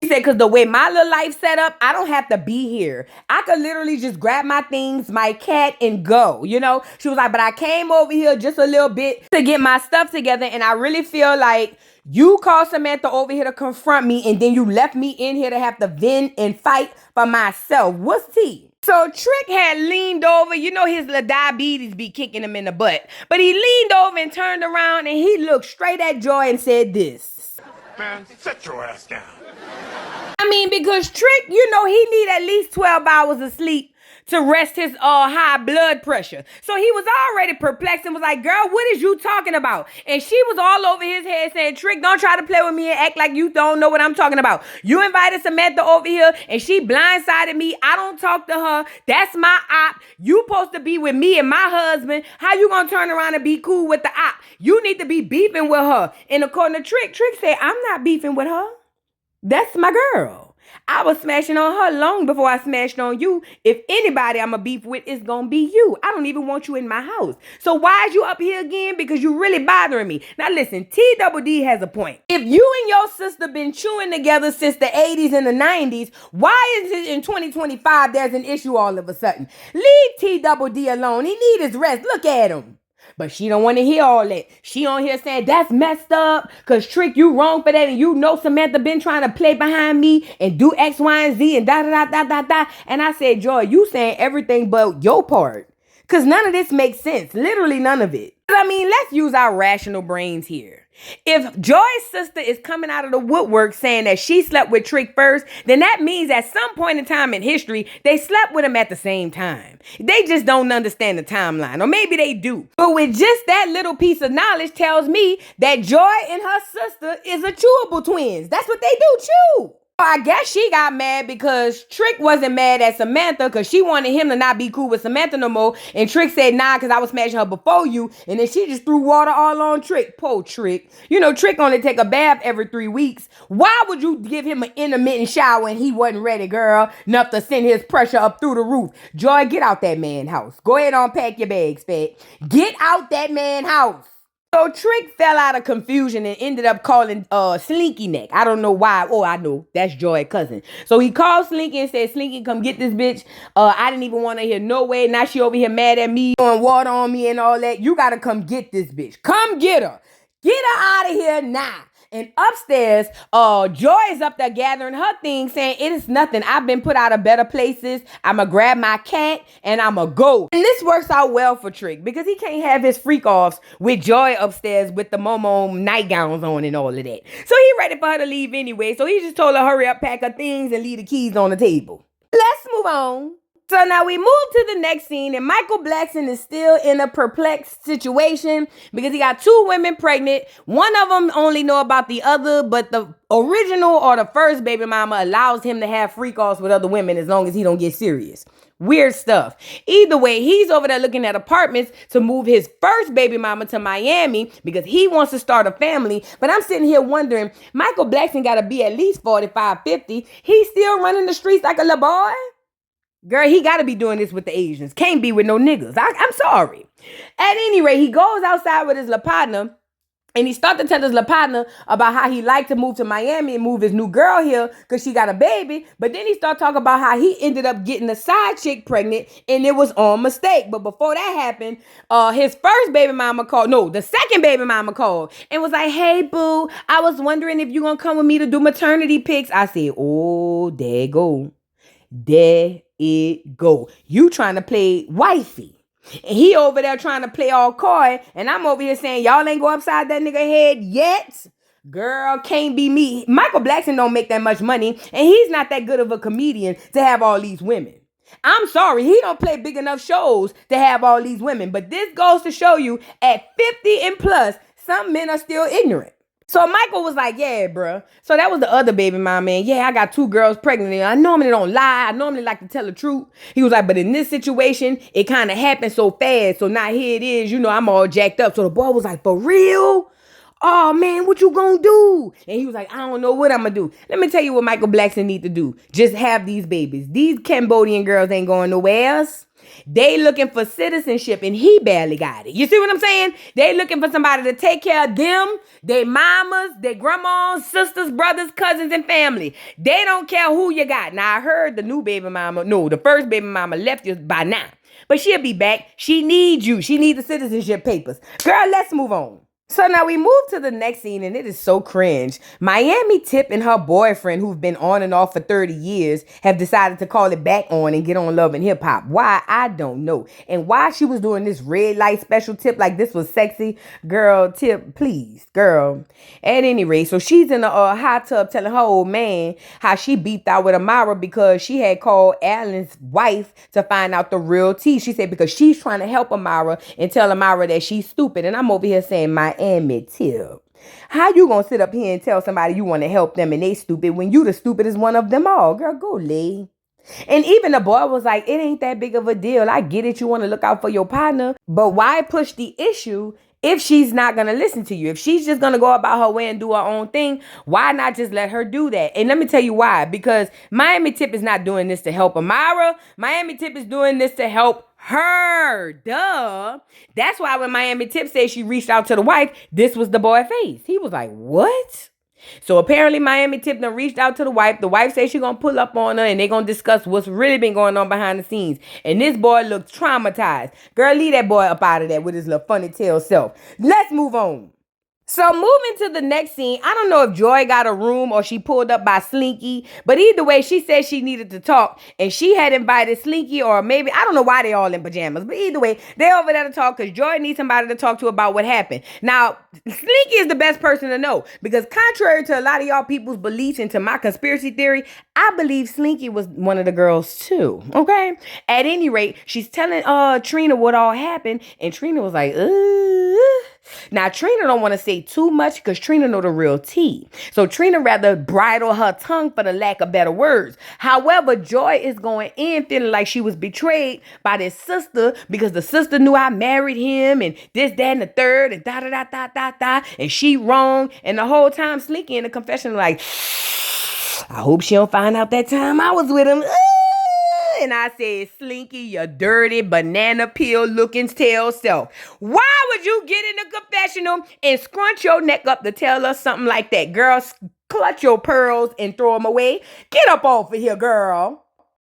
He said, because the way my little life set up, I don't have to be here. I could literally just grab my things, my cat, and go, you know? She was like, but I came over here just a little bit to get my stuff together, and I really feel like you called Samantha over here to confront me, and then you left me in here to have to vent and fight for myself. What's tea? So Trick had leaned over. You know his little diabetes be kicking him in the butt. But he leaned over and turned around, and he looked straight at Joy and said this. Man, sit your ass down. I mean, because Trick, you know, he need at least 12 hours of sleep to rest his high blood pressure. So he was already perplexed and was like, girl, what is you talking about? And she was all over his head saying, Trick, don't try to play with me and act like you don't know what I'm talking about. You invited Samantha over here and she blindsided me. I don't talk to her. That's my op. You supposed to be with me and my husband. How you gonna turn around and be cool with the op? You need to be beefing with her. And according to Trick, Trick said, I'm not beefing with her. That's my girl. I was smashing on her long before I smashed on you. If anybody I'm a beef with, it's gonna be you. I don't even want you in my house. So why is you up here again? Because you really bothering me. Now listen, T-Double-D has a point. If you and your sister been chewing together since the 80s and the 90s, why is it in 2025 there's an issue all of a sudden? Leave T-Double-D alone. He need his rest. Look at him. But she don't want to hear all that. She on here saying, that's messed up, because Trick, you wrong for that, and you know Samantha been trying to play behind me and do X, Y, and Z, and da-da-da-da-da-da. And I said, Joy, you saying everything but your part. Because none of this makes sense. Literally none of it. I mean, let's use our rational brains here. If Joy's sister is coming out of the woodwork saying that she slept with Trick first, then that means at some point in time in history, they slept with him at the same time. They just don't understand the timeline, or maybe they do. But with just that little piece of knowledge tells me that Joy and her sister is a chewable twins. That's what they do, chew. I guess she got mad because Trick wasn't mad at Samantha because she wanted him to not be cool with Samantha no more. And Trick said, nah, because I was smashing her before you. And then she just threw water all on Trick. Poor Trick. You know, Trick only take a bath every 3 weeks. Why would you give him an intermittent shower and he wasn't ready, girl? Enough to send his pressure up through the roof. Joy, get out that man's house. Go ahead and unpack your bags, fat. Get out that man's house. So Trick fell out of confusion and ended up calling Slinky Neck. I don't know why. Oh, I know. That's Joy's cousin. So he called Slinky and said, Slinky, come get this bitch. I didn't even want to hear no way. Now she over here mad at me, throwing water on me and all that. You got to come get this bitch. Come get her. Get her out of here now. And upstairs, Joy is up there gathering her things, saying, it is nothing. I've been put out of better places. I'ma grab my cat and I'ma go. And this works out well for Trick because he can't have his freak offs with Joy upstairs with the Momo nightgowns on and all of that. So he ready for her to leave anyway. So he just told her, hurry up, pack her things and leave the keys on the table. Let's move on. So now we move to the next scene, and Michael Blackson is still in a perplexed situation because he got 2 women pregnant. One of them only know about the other, but the original or the first baby mama allows him to have freak-offs with other women as long as he don't get serious. Weird stuff. Either way, he's over there looking at apartments to move his first baby mama to Miami because he wants to start a family. But I'm sitting here wondering, Michael Blackson got to be at least 45, 50. He's still running the streets like a little boy? Girl, he got to be doing this with the Asians. Can't be with no niggas. I'm sorry. At any rate, he goes outside with his little partner, and he started to tell his little partner about how he liked to move to Miami and move his new girl here because she got a baby. But then he started talking about how he ended up getting a side chick pregnant, and it was on mistake. But before that happened, his first baby mama called. No, the second baby mama called and was like, hey, boo, I was wondering if you going to come with me to do maternity pics. I said, oh, there you go. There it go. You trying to play wifey. And he over there trying to play all coy. And I'm over here saying, y'all ain't go upside that nigga head yet. Girl, can't be me. Michael Blackson don't make that much money. And he's not that good of a comedian to have all these women. I'm sorry. He don't play big enough shows to have all these women. But this goes to show you at 50 and plus, some men are still ignorant. So Michael was like, yeah, bruh. So that was the other baby mama. And yeah, I got 2 girls pregnant. And I normally don't lie. I normally like to tell the truth. He was like, but in this situation, it kind of happened so fast. So now here it is. You know, I'm all jacked up. So the boy was like, for real? Oh man, what you gonna do? And he was like, I don't know what I'm gonna do. Let me tell you what Michael Blackson need to do. Just have these babies. These Cambodian girls ain't going nowhere else. They looking for citizenship and he barely got it. You see what I'm saying? They looking for somebody to take care of them, their mamas, their grandmas, sisters, brothers, cousins, and family. They don't care who you got. Now I heard the first baby mama left you by now. But she'll be back. She needs you. She needs the citizenship papers. Girl, let's move on. So now we move to the next scene, and it is so cringe. Miami Tip and her boyfriend, who've been on and off for 30 years, have decided to call it back on and get on Love and Hip Hop. Why? I don't know. And why she was doing this red light special Tip like this was sexy. Girl, Tip, please, girl. At any rate, so she's in a hot tub telling her old man how she beefed out with Amara because she had called Alan's wife to find out the real tea. She said because she's trying to help Amara and tell Amara that she's stupid. And I'm over here saying Miami Tip. How you gonna sit up here and tell somebody you want to help them and they stupid when you the stupidest one of them all? Girl, go lay. And even the boy was like, it ain't that big of a deal. I get it. You want to look out for your partner. But why push the issue if she's not going to listen to you? If she's just going to go about her way and do her own thing, why not just let her do that? And let me tell you why. Because Miami Tip is not doing this to help Amara. Miami Tip is doing this to help her. Duh. That's why when Miami Tip said she reached out to the wife, this was the boy face. He was like, what? So apparently Miami Tip done reached out to the wife. The wife says she's going to pull up on her and they're going to discuss what's really been going on behind the scenes. And this boy looks traumatized. Girl, leave that boy up out of that with his little funny tail self. Let's move on. So moving to the next scene, I don't know if Joy got a room or she pulled up by Slinky, but either way, she said she needed to talk and she had invited Slinky, or maybe, I don't know why they all in pajamas, but either way, they over there to talk because Joy needs somebody to talk to about what happened. Now, Slinky is the best person to know because contrary to a lot of y'all people's beliefs and to my conspiracy theory, I believe Slinky was one of the girls too, okay? At any rate, she's telling Trina what all happened and Trina was like, Now, Trina don't want to say too much because Trina know the real tea. So Trina rather bridle her tongue for the lack of better words. However, Joy is going in feeling like she was betrayed by this sister because the sister knew I married him and this, that, and the third and da-da-da-da-da-da. And she wrong. And the whole time Slinky in the confession like, I hope she don't find out that time I was with him. And I said, Slinky, you dirty banana peel looking tail self. Why would you get in the confessional and scrunch your neck up to tell us something like that? Girl, clutch your pearls and throw them away. Get up off of here, girl.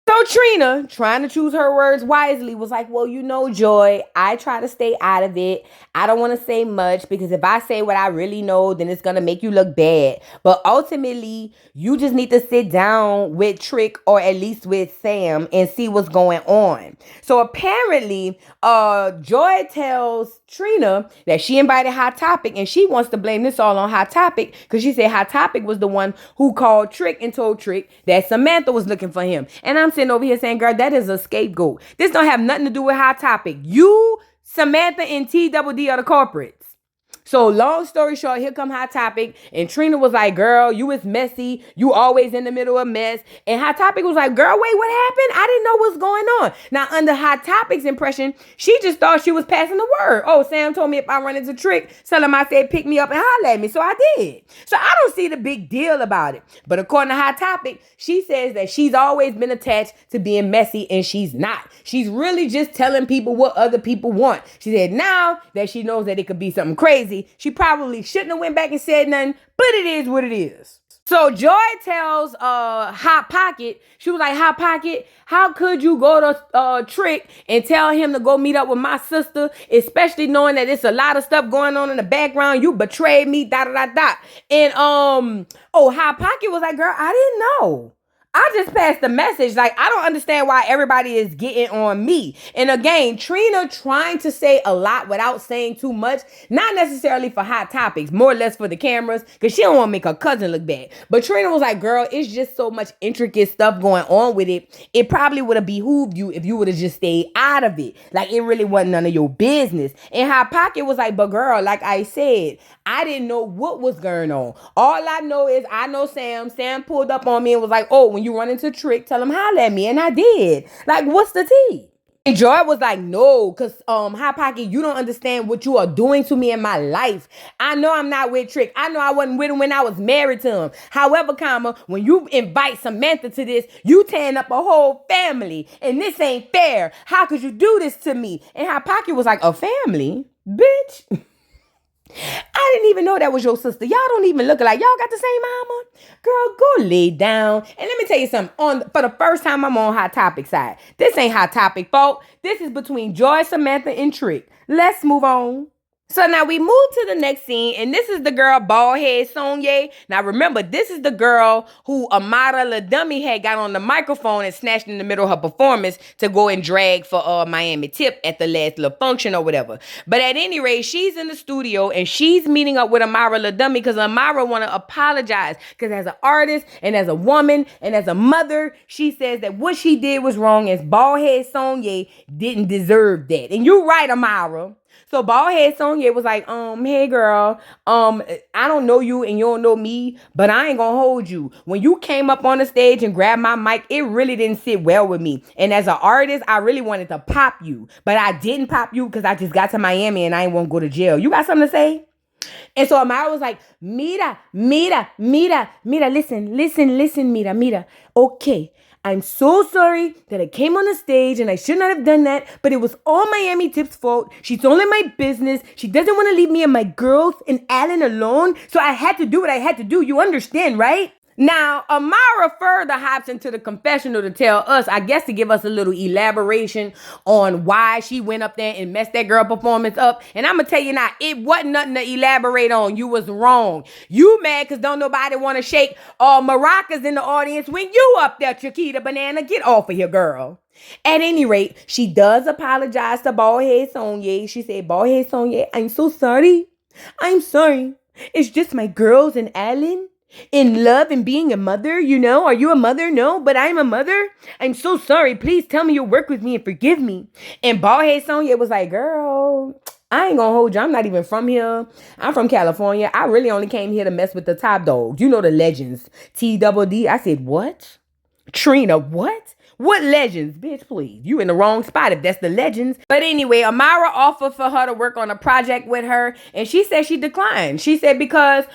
So Trina, trying to choose her words wisely, was like, well, you know, Joy, I try to stay out of it. I don't want to say much because if I say what I really know, then it's going to make you look bad. But ultimately, you just need to sit down with Trick or at least with Sam and see what's going on. So apparently, Joy tells Trina that she invited Hot Topic and she wants to blame this all on Hot Topic because she said Hot Topic was the one who called Trick and told Trick that Samantha was looking for him. And I'm sitting over here saying, girl, that is a scapegoat. This don't have nothing to do with Hot Topic. You, Samantha, and TDD are the culprits. So long story short, here come Hot Topic. And Trina was like, girl, you is messy. You always in the middle of mess. And Hot Topic was like, girl, wait, what happened? I didn't know what's going on. Now, under Hot Topic's impression, she just thought she was passing the word. Oh, Sam told me if I run into Trick, tell him I said pick me up and holler at me. So I did. So I don't see the big deal about it. But according to Hot Topic, she says that she's always been attached to being messy and she's not. She's really just telling people what other people want. She said now that she knows that it could be something crazy, she probably shouldn't have went back and said nothing, but it is what it is. So Joy tells Hot Pocket, she was like, Hot Pocket, how could you go to Trick and tell him to go meet up with my sister, especially knowing that it's a lot of stuff going on in the background. You betrayed me, da-da-da-da. And Hot Pocket was like, girl, I didn't know. I just passed the message. Like, I don't understand why everybody is getting on me. And again, Trina trying to say a lot without saying too much, not necessarily for Hot Topics, more or less for the cameras, because she don't want to make her cousin look bad. But Trina was like, girl, it's just so much intricate stuff going on with it. It probably would have behooved you if you would have just stayed out of it. Like, it really wasn't none of your business. And Hot Pocket was like, but girl, like I said, I didn't know what was going on. All I know is I know Sam. Sam pulled up on me and was like, oh, when you run into Trick, tell him holler at me. And I did. Like, what's the tea? And Joy was like, no, because Hot Pocket, you don't understand what you are doing to me in my life. I know I'm not with Trick. I know I wasn't with him when I was married to him. However, when you invite Samantha to this, you tearing up a whole family. And this ain't fair. How could you do this to me? And Hot Pocket was like, a family? Bitch. I didn't even know that was your sister. Y'all don't even look alike. Y'all got the same mama? Girl, go lay down. And let me tell you something. For the first time, I'm on Hot Topic side. This ain't Hot Topic, folks. This is between Joy, Samantha, and Trick. Let's move on. So now we move to the next scene, and this is the girl, bald head Sonya. Now remember, this is the girl who Amara La Dummy had got on the microphone and snatched in the middle of her performance to go and drag for Miami Tip at the last little function or whatever. But at any rate, she's in the studio and she's meeting up with Amara La Dummy because Amara want to apologize because as an artist and as a woman and as a mother, she says that what she did was wrong as bald head Sonya didn't deserve that. And you're right, Amara. So baldhead Sonya was like, hey girl, I don't know you and you don't know me, but I ain't gonna hold you. When you came up on the stage and grabbed my mic, it really didn't sit well with me. And as an artist, I really wanted to pop you, but I didn't pop you because I just got to Miami and I ain't want to go to jail. You got something to say? And so Amara was like, mira, listen, mira. Okay. I'm so sorry that I came on the stage and I should not have done that, but it was all Miami Tip's fault. She's only my business. She doesn't want to leave me and my girls and Alan alone, so I had to do what I had to do. You understand, right? Now, Amara further hops into the confessional to tell us, I guess to give us a little elaboration on why she went up there and messed that girl performance up. And I'm going to tell you now, it wasn't nothing to elaborate on. You was wrong. You mad because don't nobody want to shake maracas in the audience when you up there, Chiquita Banana. Get off of here, girl. At any rate, she does apologize to baldhead Sonya. She said, baldhead Sonya, I'm so sorry. I'm sorry. It's just my girls and Alan. In love and being a mother, you know? Are you a mother? No, but I'm a mother. I'm so sorry. Please tell me you'll work with me and forgive me. And baldhead Sonya was like, girl, I ain't gonna hold you. I'm not even from here. I'm from California. I really only came here to mess with the top dogs. You know the legends. T-double-D. I said, what? Trina, what? What legends? Bitch, please. You in the wrong spot if that's the legends. But anyway, Amara offered for her to work on a project with her, and she said she declined. She said because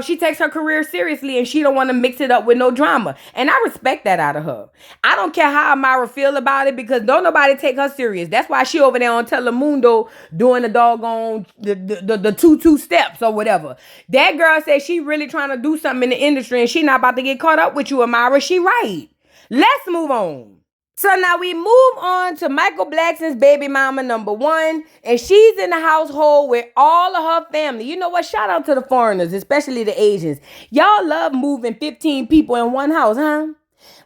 she takes her career seriously and she don't want to mix it up with no drama. And I respect that out of her. I don't care how Amara feel about it because don't nobody take her serious. That's why she over there on Telemundo doing the doggone the 2 steps or whatever. That girl said she really trying to do something in the industry and she not about to get caught up with you, Amara. She right. Let's move on. So now we move on to Michael Blackson's baby mama number 1. And she's in the household with all of her family. You know what? Shout out to the foreigners, especially the Asians. Y'all love moving 15 people in one house, huh?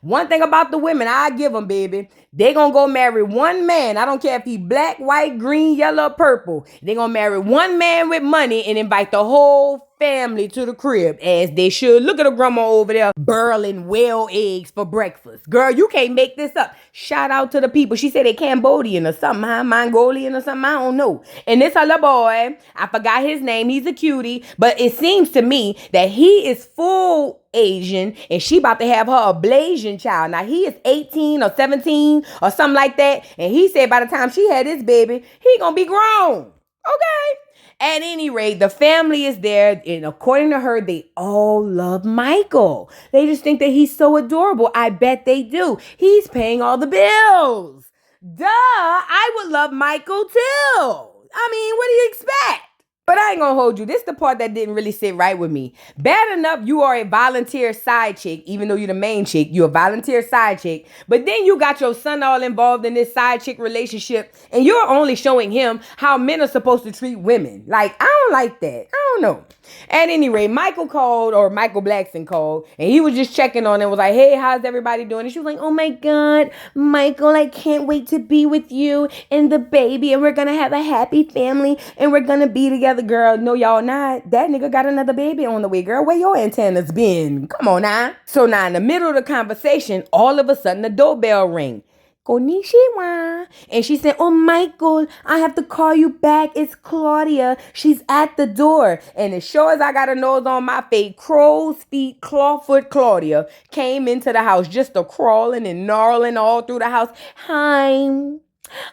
One thing about the women, I give them, baby. They gonna go marry one man. I don't care if he black, white, green, yellow, purple. They gonna marry one man with money and invite the whole family to the crib, as they should. Look at the grandma over there burling whale eggs for breakfast. Girl, you can't make this up. Shout out to the people. She said they Cambodian or something, huh? Mongolian or something. I don't know. And this other boy, I forgot his name. He's a cutie. But it seems to me that he is full Asian and she about to have her a Blasian child. Now he is 18 or 17 or something like that. And he said by the time she had this baby, he gonna be grown. Okay. At any rate, the family is there, and according to her, they all love Michael. They just think that he's so adorable. I bet they do. He's paying all the bills. Duh, I would love Michael too. I mean, what do you expect? But I ain't gonna hold you. This is the part that didn't really sit right with me. Bad enough you are a volunteer side chick, even though you're the main chick. You're a volunteer side chick. But then you got your son all involved in this side chick relationship, and you're only showing him how men are supposed to treat women. Like, I don't like that. I don't know. At any rate, Michael Blackson called, and he was just checking on and was like, hey, how's everybody doing? And she was like, oh my God, Michael, I can't wait to be with you and the baby, and we're gonna have a happy family, and we're gonna be together. Girl, no, y'all not. That nigga got another baby on the way, girl. Where your antennas been? Come on now. So now in the middle of the conversation, all of a sudden the doorbell ring. Konnichiwa. And she said, oh, Michael, I have to call you back. It's Claudia. She's at the door. And as sure as I got a nose on my face, crow's feet, clawfoot Claudia came into the house, just a crawling and gnarling all through the house. Hi.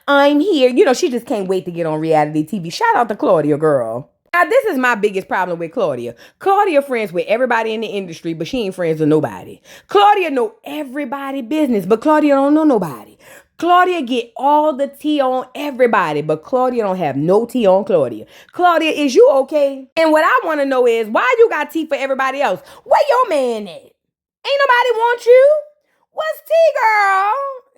I'm here. You know, she just can't wait to get on reality TV. Shout out to Claudia, girl. Now, this is my biggest problem with Claudia. Claudia friends with everybody in the industry, but she ain't friends with nobody. Claudia know everybody business, but Claudia don't know nobody. Claudia get all the tea on everybody, but Claudia don't have no tea on Claudia. Claudia, is you okay? And what I want to know is, why you got tea for everybody else? Where your man at? Ain't nobody want you? What's tea, girl?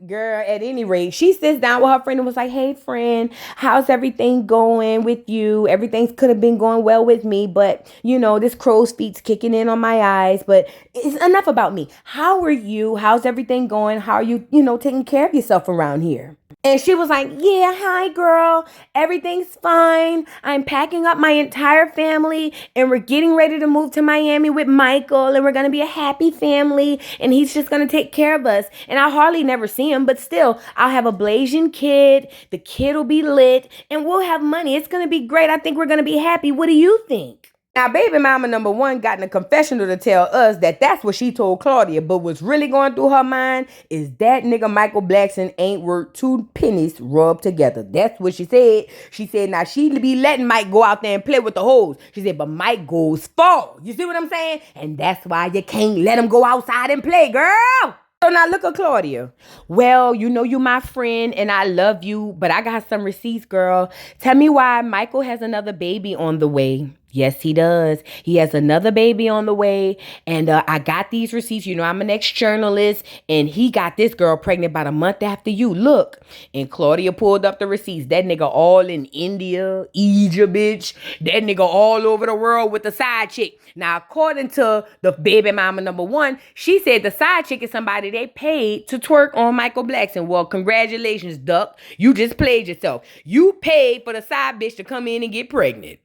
Girl, at any rate, she sits down with her friend and was like, hey, friend, how's everything going with you? Everything could have been going well with me, but, you know, this crow's feet's kicking in on my eyes. But it's enough about me. How are you? How's everything going? How are you, taking care of yourself around here? And she was like, yeah, hi, girl. Everything's fine. I'm packing up my entire family and we're getting ready to move to Miami with Michael and we're going to be a happy family and he's just going to take care of us. And I hardly never see him, but still, I'll have a blazing kid. The kid will be lit and we'll have money. It's going to be great. I think we're going to be happy. What do you think? Now, baby mama number one got in a confessional to tell us that that's what she told Claudia, but what's really going through her mind is that nigga Michael Blackson ain't worth 2 pennies rubbed together. That's what she said. She said, now she be letting Mike go out there and play with the hoes. She said, but Mike goes far. You see what I'm saying? And that's why you can't let him go outside and play, girl. So now look at Claudia. Well, you know you my friend and I love you, but I got some receipts, girl. Tell me why Michael has another baby on the way. Yes, he does. He has another baby on the way. And I got these receipts. You know, I'm an ex-journalist. And he got this girl pregnant about a month after you. Look. And Claudia pulled up the receipts. That nigga all in India, Egypt, bitch. That nigga all over the world with the side chick. Now, according to the baby mama number one, she said the side chick is somebody they paid to twerk on Michael Blackson. Well, congratulations, duck. You just played yourself. You paid for the side bitch to come in and get pregnant.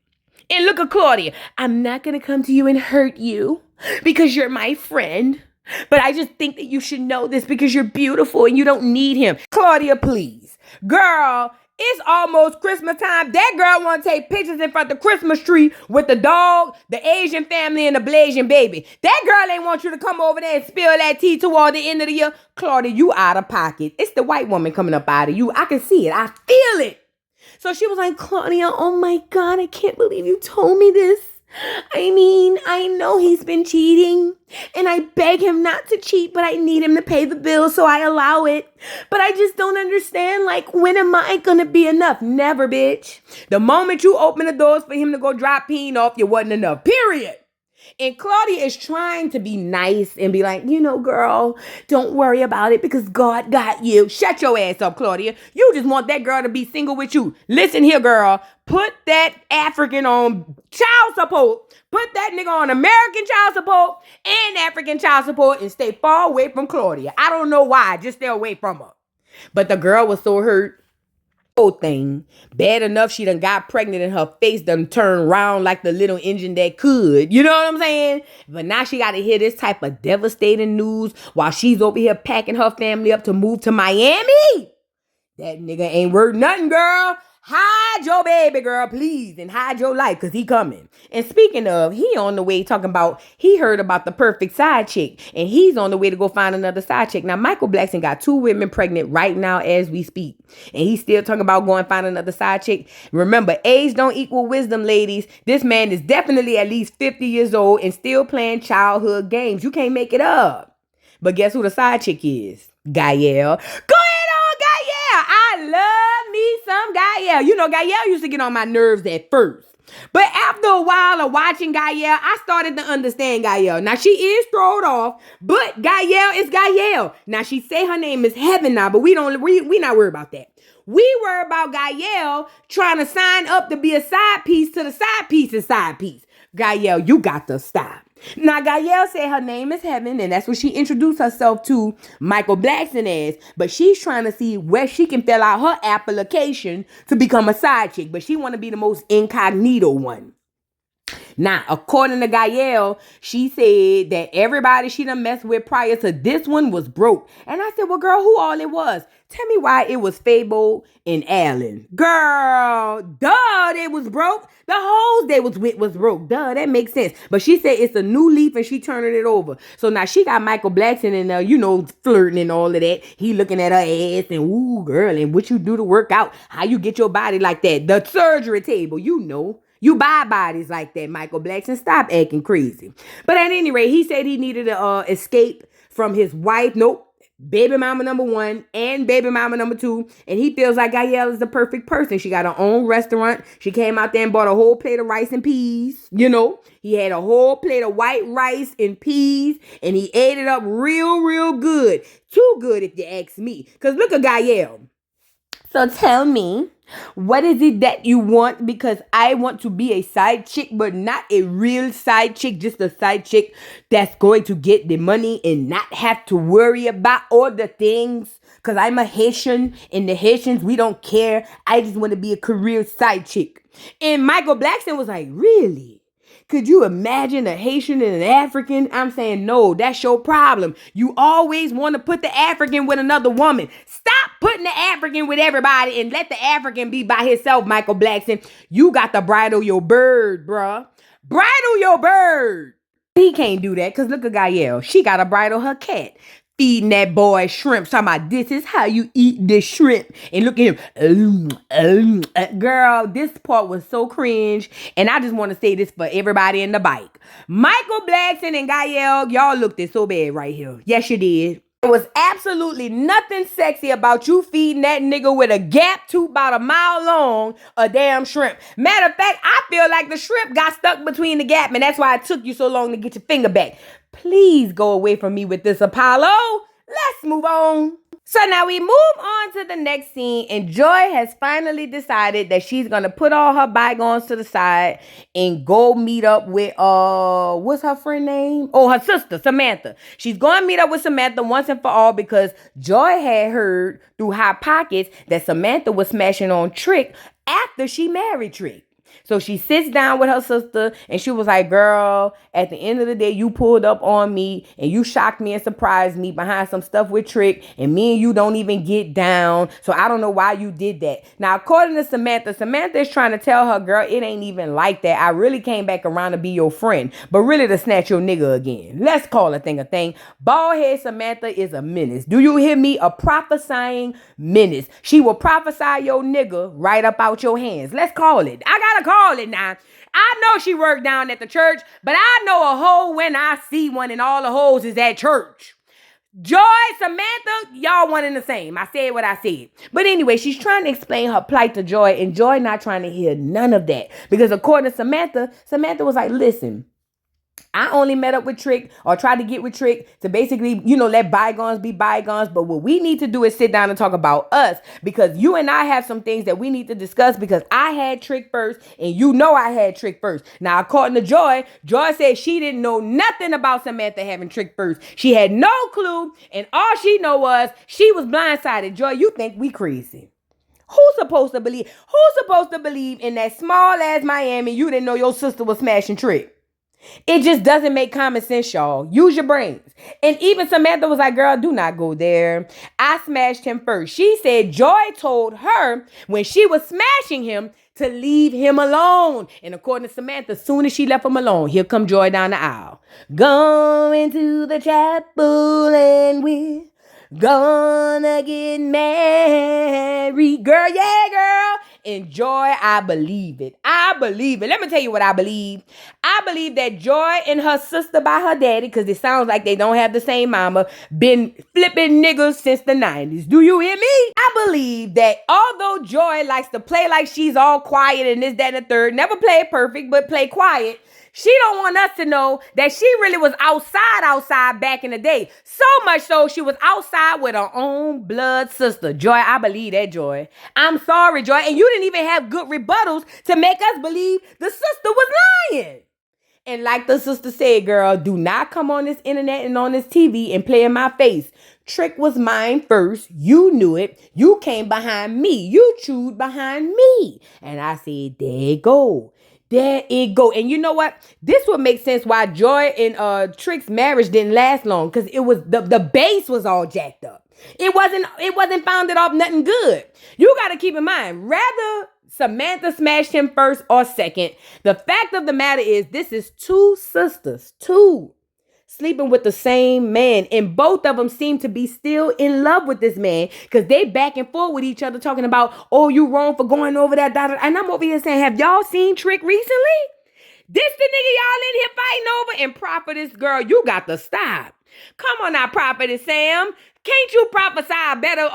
And look at Claudia. I'm not going to come to you and hurt you because you're my friend. But I just think that you should know this because you're beautiful and you don't need him. Claudia, please. Girl, it's almost Christmas time. That girl want to take pictures in front of the Christmas tree with the dog, the Asian family, and the Blasian baby. That girl ain't want you to come over there and spill that tea toward the end of the year. Claudia, you out of pocket. It's the white woman coming up out of you. I can see it. I feel it. So she was like, Claudia, oh my God, I can't believe you told me this. I mean, I know he's been cheating and I beg him not to cheat, but I need him to pay the bill, so I allow it. But I just don't understand, like, when am I gonna be enough? Never, bitch. The moment you open the doors for him to go drop peen off, you wasn't enough, period. And Claudia is trying to be nice and be like, girl, don't worry about it because God got you. Shut your ass up, Claudia. You just want that girl to be single with you. Listen here, girl. Put that African on child support. Put that nigga on American child support and African child support and stay far away from Claudia. I don't know why. Just stay away from her. But the girl was so hurt. Thing. Bad enough she done got pregnant and her face done turned round like the little engine that could. You know what I'm saying? But now she got to hear this type of devastating news while she's over here packing her family up to move to Miami. That nigga ain't worth nothing, girl. Hide your baby, girl, please, and hide your life, because he coming. And speaking of, he on the way talking about, he heard about the perfect side chick, and he's on the way to go find another side chick. Now, Michael Blackson got 2 women pregnant right now as we speak, and he's still talking about going find another side chick. Remember, age don't equal wisdom, ladies. This man is definitely at least 50 years old and still playing childhood games. You can't make it up. But guess who the side chick is? Gail. Go ahead on, Gail. I love me some Gail. Gail used to get on my nerves at first. But after a while of watching Gail, I started to understand Gail. Now, she is thrown off, but Gail is Gail. Now, she say her name is Heaven now, but we not worried about that. We worry about Gail trying to sign up to be a side piece to the side piece's side piece. Gail, you got to stop. Now, Gail said her name is Heaven, and that's what she introduced herself to Michael Blackson as. But she's trying to see where she can fill out her application to become a side chick. But she want to be the most incognito one. Now, according to Gail, she said that everybody she done messed with prior to this one was broke. And I said, well, girl, who all it was? Tell me why it was Fabo and Allen. Girl, duh, they was broke. The hoes they was with was broke. Duh, that makes sense. But she said it's a new leaf and she turning it over. So now she got Michael Blackson in there, flirting and all of that. He looking at her ass and, ooh, girl, and what you do to work out. How you get your body like that. The surgery table, You buy bodies like that, Michael Blackson. Stop acting crazy. But at any rate, he said he needed to escape from his wife. Nope. Baby mama number 1 and baby mama number 2. And he feels like Gail is the perfect person. She got her own restaurant. She came out there and bought a whole plate of rice and peas. He had a whole plate of white rice and peas. And he ate it up real, real good. Too good if you ask me. Because look at Gail. So tell me, what is it that you want? Because I want to be a side chick, but not a real side chick, just a side chick that's going to get the money and not have to worry about all the things. Because I'm a Haitian, and the Haitians, we don't care. I just want to be a career side chick. And Michael Blackson was like, really? Could you imagine a Haitian and an African? I'm saying, no, that's your problem. You always want to put the African with another woman. Stop putting the African with everybody and let the African be by himself, Michael Blackson. You got to bridle your bird, bruh. Bridle your bird. He can't do that because look at Gail. She got to bridle her cat. Feeding that boy shrimp. Talking about this is how you eat the shrimp. And look at him. Girl, this part was so cringe. And I just want to say this for everybody in the bike. Michael Blackson and Gail, y'all looked it so bad right here. Yes, you did. There was absolutely nothing sexy about you feeding that nigga with a gap tooth about a mile long a damn shrimp. Matter of fact, I feel like the shrimp got stuck between the gap, and that's why it took you so long to get your finger back. Please go away from me with this, Apollo. Let's move on. So now we move on to the next scene, and Joy has finally decided that she's going to put all her bygones to the side and go meet up with, what's her friend name? Oh, her sister, Samantha. She's going to meet up with Samantha once and for all because Joy had heard through Hot Pockets that Samantha was smashing on Trick after she married Trick. So she sits down with her sister and she was like, girl, at the end of the day, you pulled up on me and you shocked me and surprised me behind some stuff with Trick, and me and you don't even get down. So I don't know why you did that. Now, according to Samantha, Samantha is trying to tell her, girl, it ain't even like that. I really came back around to be your friend, but really to snatch your nigga again. Let's call a thing a thing. Baldhead Samantha is a menace. Do you hear me? A prophesying menace. She will prophesy your nigga right up out your hands. Let's call it. I gotta call it now. I know she worked down at the church, but I know a hoe when I see one, and all the hoes is at church. Joy, Samantha, y'all one and the same. I said what I said. But anyway, she's trying to explain her plight to Joy, and Joy not trying to hear none of that. Because according to Samantha, Samantha was like, listen, I only met up with Trick, or tried to get with Trick, to basically, let bygones be bygones. But what we need to do is sit down and talk about us, because you and I have some things that we need to discuss, because I had Trick first and I had Trick first. Now, according to Joy, Joy said she didn't know nothing about Samantha having Trick first. She had no clue, and all she know was she was blindsided. Joy, you think we crazy? Who's supposed to believe in that small ass Miami you didn't know your sister was smashing Trick? It just doesn't make common sense, y'all. Use your brains. And even Samantha was like, girl, do not go there. I smashed him first. She said Joy told her when she was smashing him to leave him alone. And according to Samantha, as soon as she left him alone, here come Joy down the aisle. Going to the chapel and we're gonna get married. Girl, yeah, girl. And Joy, I believe it. Let me tell you what I believe. I believe that Joy and her sister by her daddy, because it sounds like they don't have the same mama, been flipping niggas since the 90s. Do you hear me? I believe that although Joy likes to play like she's all quiet and this, that, and the third, never play perfect, but play quiet, she don't want us to know that she really was outside back in the day. So much so she was outside with her own blood sister. Joy, I believe that, Joy. I'm sorry, Joy. And you didn't even have good rebuttals to make us believe the sister was lying. And like the sister said, girl, do not come on this internet and on this TV and play in my face. Trick was mine first. You knew it. You came behind me. You chewed behind me. And I said, there you go. There it go. And you know what? This would make sense why Joy and Trick's marriage didn't last long, because it was the base was all jacked up. It wasn't founded off nothing good. You got to keep in mind, rather Samantha smashed him first or second, the fact of the matter is this is two sisters, sleeping with the same man, and both of them seem to be still in love with this man, because they back and forth with each other talking about, oh, you wrong for going over that, and I'm over here saying, have y'all seen Trick recently? This the nigga y'all in here fighting over? And Prophetess, girl, you got to stop. Come on now, Prophetess Sam. Can't you prophesy a better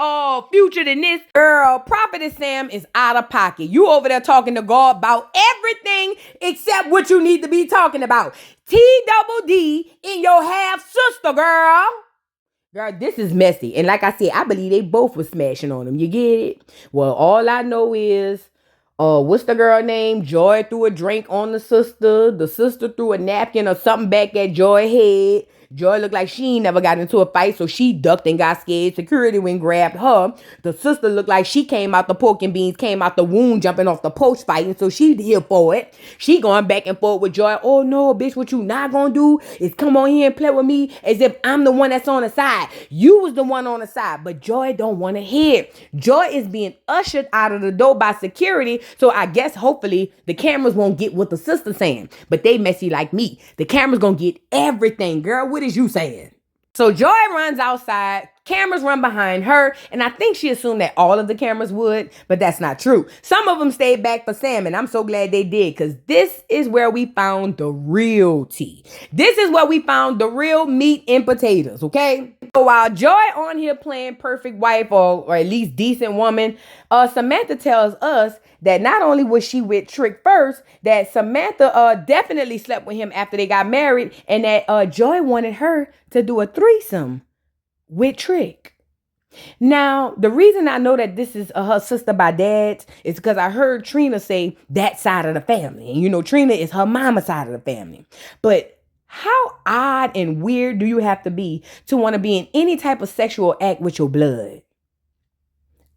future than this? Girl, Prophetess Sam is out of pocket. You over there talking to God about everything except what you need to be talking about. T-double-D in your half-sister, girl. Girl, this is messy. And like I said, I believe they both were smashing on him. You get it? Well, all I know is, what's the girl name? Joy threw a drink on the sister. The sister threw a napkin or something back at Joy's head. Joy looked like she ain't never got into a fight, so she ducked and got scared. Security went and grabbed her. The sister looked like she came out the pork and beans, came out the wound, jumping off the post fighting, so she here for it. She going back and forth with Joy. Oh no, bitch, what you not gonna do is come on here and play with me as if I'm the one that's on the side. You was the one on the side, but Joy don't want to hear it. Joy is being ushered out of the door by security, so I guess hopefully the cameras won't get what the sister's saying, but they messy like me. The cameras gonna get everything, girl. What is you saying? So Joy runs outside, cameras run behind her, and I think she assumed that all of the cameras would, but that's not true. Some of them stayed back for Sam, and I'm so glad they did, because this is where we found the real tea. This is where we found the real meat and potatoes, okay? So while Joy on here playing perfect wife, or at least decent woman, Samantha tells us that not only was she with Trick first, that Samantha definitely slept with him after they got married, and that Joy wanted her to do a threesome with Trick. Now, the reason I know that this is her sister by dad's is because I heard Trina say that side of the family. And you know, Trina is her mama's side of the family. But how odd and weird do you have to be to want to be in any type of sexual act with your blood?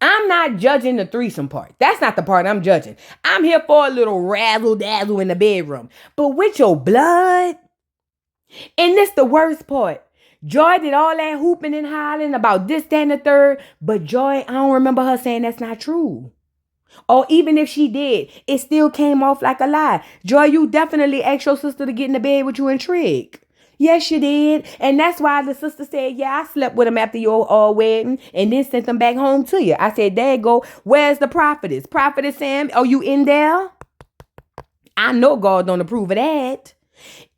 I'm not judging the threesome part. That's not the part I'm judging. I'm here for a little razzle-dazzle in the bedroom. But with your blood? And this the worst part. Joy did all that hooping and hollering about this, that, and the third. But Joy, I don't remember her saying that's not true. Or even if she did, it still came off like a lie. Joy, you definitely asked your sister to get in the bed with you and Trick. Yes, you did. And that's why the sister said, yeah, I slept with him after your wedding and then sent them back home to you. I said, there you go. Where's the prophetess? Prophetess Sam, are you in there? I know God don't approve of that.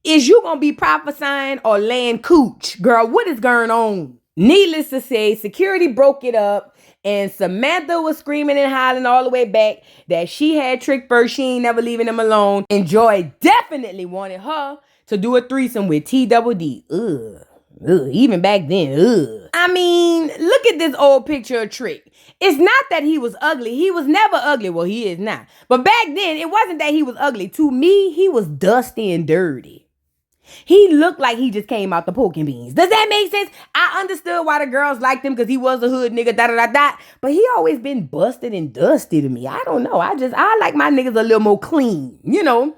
Is you going to be prophesying or laying cooch? Girl, what is going on? Needless to say, security broke it up. And Samantha was screaming and hollering all the way back that she had Trick first. She ain't never leaving him alone. And Joy definitely wanted her to do a threesome with T-double-D. Ugh. Even back then. Ugh. I mean, look at this old picture of Trick. It's not that he was ugly. He was never ugly. Well, he is not. But back then, it wasn't that he was ugly. To me, he was dusty and dirty. He looked like he just came out the pork and beans. Does that make sense? I understood why the girls liked him because he was a hood nigga, da-da-da-da. But he always been busted and dusty to me. I don't know. I like my niggas a little more clean, you know.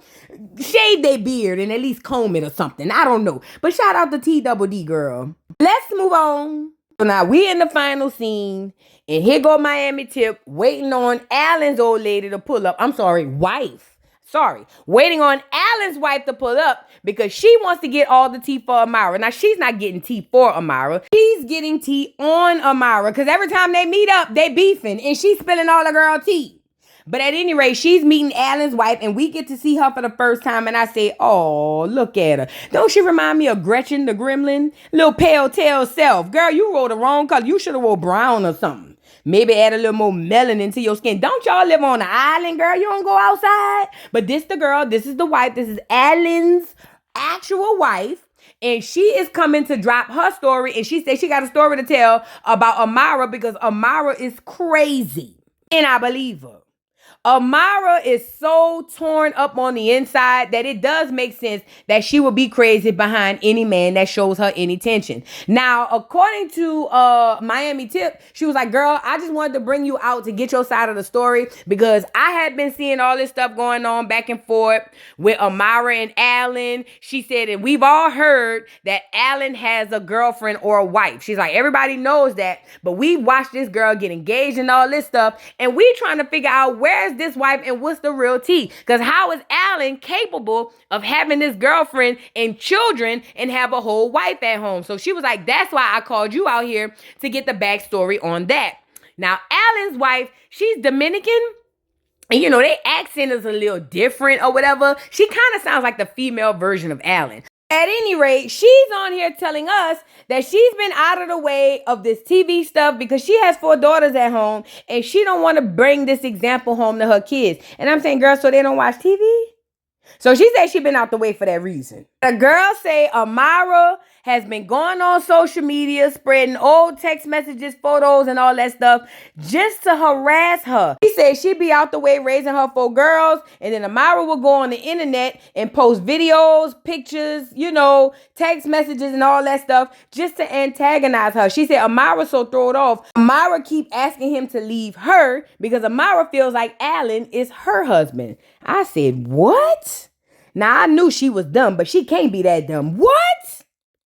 Shave their beard and at least comb it or something. I don't know. But shout out to T-double-D, girl. Let's move on. So now we in the final scene. And here go Miami Tip waiting on Alan's old lady to pull up. I'm sorry, wife. Waiting on Alan's wife to pull up because she wants to get all the tea for Amara. Now, she's not getting tea for Amara. She's getting tea on Amara because every time they meet up, they beefing and she's spilling all the girl tea. But at any rate, she's meeting Alan's wife and we get to see her for the first time. And I say, oh, look at her. Don't she remind me of Gretchen the Gremlin? Little pale tail self. Girl, you wore the wrong color. You should have wore brown or something. Maybe add a little more melanin to your skin. Don't y'all live on an island, girl? You don't go outside. But this the girl. This is the wife. This is Alan's actual wife. And she is coming to drop her story. And she said she got a story to tell about Amara because Amara is crazy. And I believe her. Amara is so torn up on the inside that it does make sense that she would be crazy behind any man that shows her any tension. Now, according to Miami Tip, she was like, girl, I just wanted to bring you out to get your side of the story because I had been seeing all this stuff going on back and forth with Amara and Alan. She said, and we've all heard that Alan has a girlfriend or a wife. She's like, everybody knows that, but we watched this girl get engaged and all this stuff, and we trying to figure out where's this wife and what's the real tea. Because how is Alan capable of having this girlfriend and children and have a whole wife at home? So she was like, that's why I called you out here to get the backstory on that. Now, Alan's wife, she's Dominican. And, you know, their accent is a little different or whatever. She kind of sounds like the female version of Alan. At any rate, she's on here telling us that she's been out of the way of this TV stuff because she has 4 daughters at home and she don't want to bring this example home to her kids. And I'm saying, girl, so they don't watch TV? So she said she been out the way for that reason. The girl say Amara has been going on social media, spreading old text messages, photos, and all that stuff just to harass her. She said she'd be out the way raising her 4 girls, and then Amara will go on the internet and post videos, pictures, you know, text messages and all that stuff just to antagonize her. She said Amara so thrown off. Amara keep asking him to leave her because Amara feels like Alan is her husband. I said, what? Now, I knew she was dumb, but she can't be that dumb. What?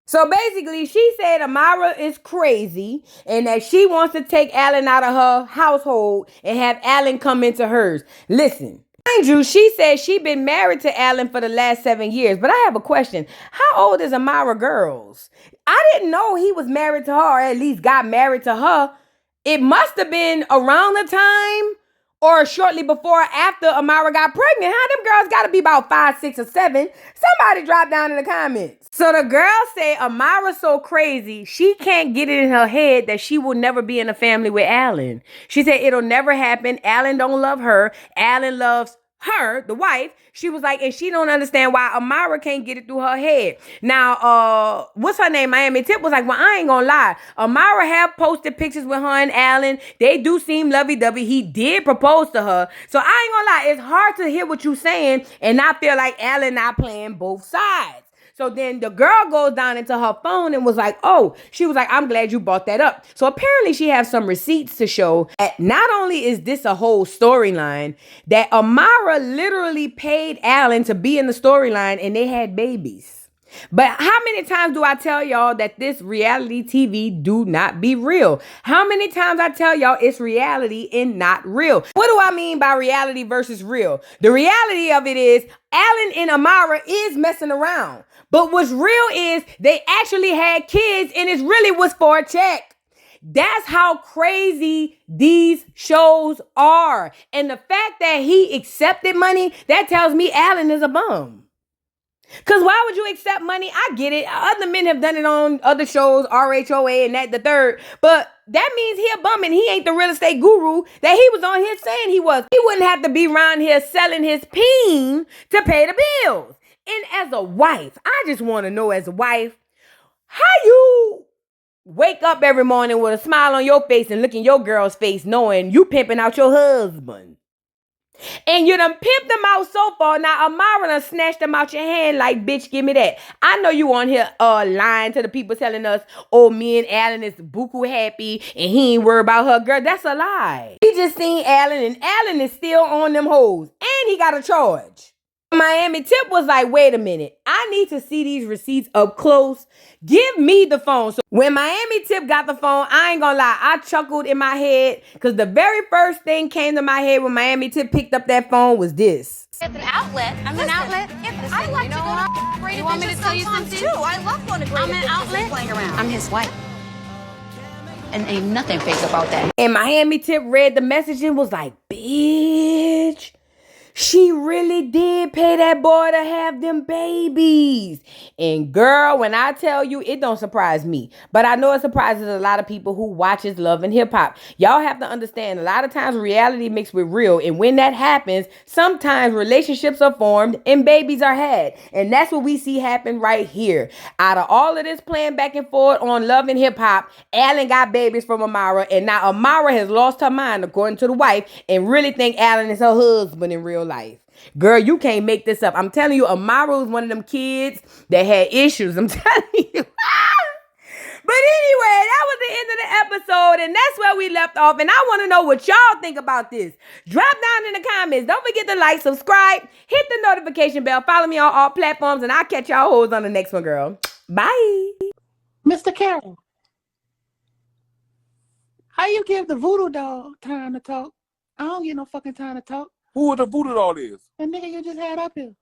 So basically, she said Amara is crazy and that she wants to take Alan out of her household and have Alan come into hers. Listen, mind you, she said she been married to Alan for the last 7 years, but I have a question. How old is Amara girls? I didn't know he was married to her, or at least got married to her. It must have been around the time or shortly before or after Amara got pregnant. How them girls got to be about 5, 6, or 7? Somebody drop down in the comments. So the girl say Amara's so crazy, she can't get it in her head that she will never be in a family with Alan. She said it'll never happen. Alan don't love her. Alan loves her, the wife. She was like, and she don't understand why Amara can't get it through her head. Now, what's her name? Miami Tip was like, well, I ain't gonna lie. Amara have posted pictures with her and Alan. They do seem lovey-dovey. He did propose to her. So I ain't gonna lie. It's hard to hear what you saying and not feel like Alan not playing both sides. So then the girl goes down into her phone and was like, oh, she was like, I'm glad you brought that up. So apparently she has some receipts to show that not only is this a whole storyline, that Amara literally paid Alan to be in the storyline and they had babies. But how many times do I tell y'all that this reality TV do not be real? How many times I tell y'all it's reality and not real? What do I mean by reality versus real? The reality of it is Alan and Amara is messing around. But what's real is they actually had kids and it really was for a check. That's how crazy these shows are. And the fact that he accepted money, that tells me Alan is a bum. Because why would you accept money? I get it. Other men have done it on other shows, RHOA and that the third. But that means he a bum and he ain't the real estate guru that he was on here saying he was. He wouldn't have to be around here selling his peen to pay the bills. And as a wife, I just want to know as a wife, how you wake up every morning with a smile on your face and look in your girl's face knowing you pimping out your husband. And you done pimped them out so far. Now Amara done snatched them out your hand like, bitch, give me that. I know you on here lying to the people telling us, oh, me and Alan is buku happy and he ain't worried about her. Girl, that's a lie. He just seen Alan and Alan is still on them hoes. And he got a charge. Miami Tip was like, wait a minute. I need to see these receipts up close. Give me the phone. So when Miami Tip got the phone, I ain't gonna lie. I chuckled in my head because the very first thing came to my head when Miami Tip picked up that phone was this. It's an outlet. I'm an outlet. Listen, I like to go to great You want me to tell you something? too. I love going to great I'm an outlet. playing around. I'm his wife. And ain't nothing fake about that. And Miami Tip read the message and was like, bitch. She really did pay that boy to have them babies. And girl, when I tell you, it don't surprise me. But I know it surprises a lot of people who watches Love and Hip Hop. Y'all have to understand, a lot of times reality mixed with real. And when that happens, sometimes relationships are formed and babies are had. And that's what we see happen right here. Out of all of this playing back and forth on Love and Hip Hop, Alan got babies from Amara. And now Amara has lost her mind, according to the wife, and really think Alan is her husband in real life. Girl, you can't make this up. I'm telling you, Amara was one of them kids that had issues. I'm telling you. But anyway, that was the end of the episode, and that's where we left off. And I want to know what y'all think about this. Drop down in the comments. Don't forget to like, subscribe, hit the notification bell, follow me on all platforms, and I'll catch y'all hoes on the next one, girl. Bye. Mr. Carroll, how you give the voodoo dog time to talk? I don't get no fucking time to talk. Who the voodoo doll is? The nigga you just had up here.